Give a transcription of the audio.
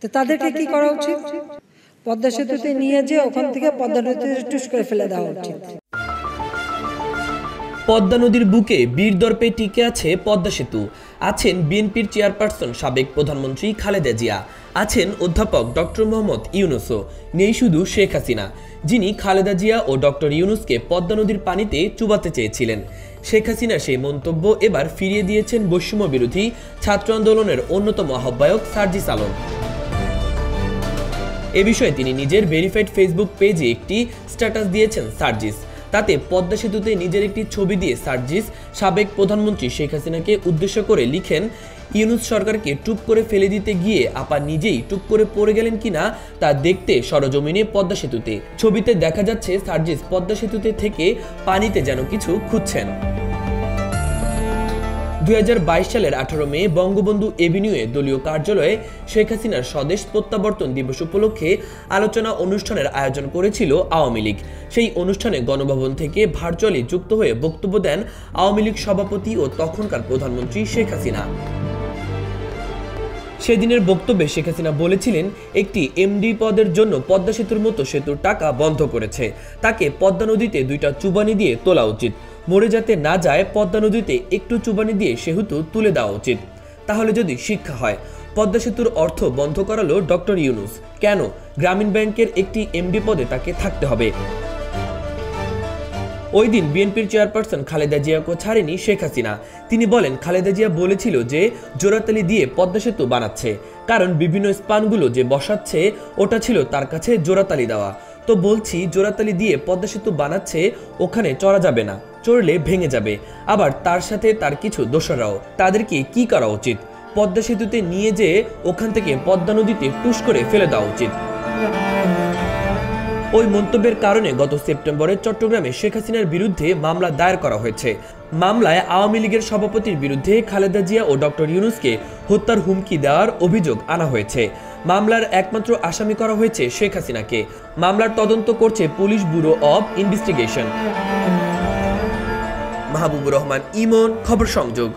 তো তাদেরকে কি করা উচিত? পদ্মা সেতুতে নিয়ে যে ওখান থেকে পদ্মা নদীতে টুস করে ফেলে দেওয়া উচিত। পদ্মা নদীর বুকে বীরদর্পে টিকে আছে পদ্মা সেতু। আছেন বিএনপির চেয়ারপারসন সাবেক প্রধানমন্ত্রী খালেদা জিয়া, আছেন অধ্যাপক ডক্টর মোহাম্মদ ইউনূসও, নেই শুধু শেখ হাসিনা, যিনি খালেদা জিয়া ও ডক্টর ইউনূসকে পদ্মা নদীর পানিতে চুবাতে চেয়েছিলেন। শেখ হাসিনা সেই মন্তব্য এবার ফিরিয়ে দিয়েছেন বৈষম্য বিরোধী ছাত্র আন্দোলনের অন্যতম আহ্বায়ক সার্জিস আলম। এ বিষয়ে তিনি নিজের ভেরিফাইড ফেসবুক পেজে একটি স্ট্যাটাস দিয়েছেন সার্জিস। তাতে পদ্মা সেতুতে নিজের একটি ছবি দিয়ে সার্জিস সাবেক প্রধানমন্ত্রী শেখ হাসিনাকে উদ্দেশ্য করে লিখেন, ইউনূস সরকারকে টুপ করে ফেলে দিতে গিয়ে আপা নিজেই টুপ করে পড়ে গেলেন কিনা তা দেখতে সরজমিনে পদ্মা সেতুতে। ছবিতে দেখা যাচ্ছে সার্জিস পদ্মা সেতুতে থেকে পানিতে যেন কিছু খুঁজছেন। 2022 সালের 18 মে বঙ্গবন্ধু এভিনিউয়ে দলীয় কার্যালয়ে শেখ হাসিনার স্বদেশ প্রত্যাবর্তন দিবস উপলক্ষে আলোচনা অনুষ্ঠানের আয়োজন করেছিল আওয়ামী লীগ। সেই অনুষ্ঠানে গণভবন থেকে ভার্চুয়ালি যুক্ত হয়ে বক্তব্য দেন আওয়ামী লীগ সভাপতি ও তখনকার প্রধানমন্ত্রী শেখ হাসিনা। সেদিনের বক্তব্যে শেখ হাসিনা বলেছিলেন, একটি এমডি পদের জন্য পদ্মা সেতুর মতো সেতুর টাকা বন্ধ করেছে, তাকে পদ্মা নদীতে 2টা চুবানি দিয়ে তোলা উচিত, মরে যাতে না যায় পদ্মা নদীতে একটু চুবানি দিয়ে সেহেতু তুলে দেওয়া উচিত। তাহলে যদি শিক্ষা হয়। পদ্মা সেতুর অর্থ বন্ধ করালো ডক্টর ইউনূস, কেন গ্রামীণ ব্যাংকের একটি এমডি পদে তাকে থাকতে হবে? ওই দিন বিএনপির চেয়ারপারসন খালেদা জিয়াকে ছাড়েনি শেখ হাসিনা। তিনি বলেন, খালেদা জিয়া বলেছিল যে জোড়াতালি দিয়ে পদ্মা সেতু বানাচ্ছে, কারণ বিভিন্ন স্পানগুলো যে বসাচ্ছে ওটা ছিল তার কাছে জোড়াতালি দেওয়া। তো বলছি, জোড়াতালি দিয়ে পদ্মা সেতু বানাচ্ছে, ওখানে চড়া যাবে না, চড়লে ভেঙে যাবে। আবার তার সাথে তার কিছু দোসররাও, তাদেরকে কি করা উচিত? পদ্মা সেতুতে নিয়ে যেয়ে ওখান থেকে পদ্মা নদীতে টুস করে ফেলে দেওয়া উচিত। ওই মন্তব্যের কারণে গত সেপ্টেম্বরে চট্টগ্রামে শেখ হাসিনার বিরুদ্ধে মামলা দায়ের করা হয়েছে। মামলায় আওয়ামী লীগের সভাপতির বিরুদ্ধে খালেদা জিয়া ও ডক্টর ইউনূসকে হত্যার হুমকি দেওয়ার অভিযোগ আনা হয়েছে। মামলার একমাত্র আসামি করা হয়েছে শেখ হাসিনাকে। মামলার তদন্ত করছে police bureau of investigation. Mahbubur Rahman Emon, খবর সংযোগ।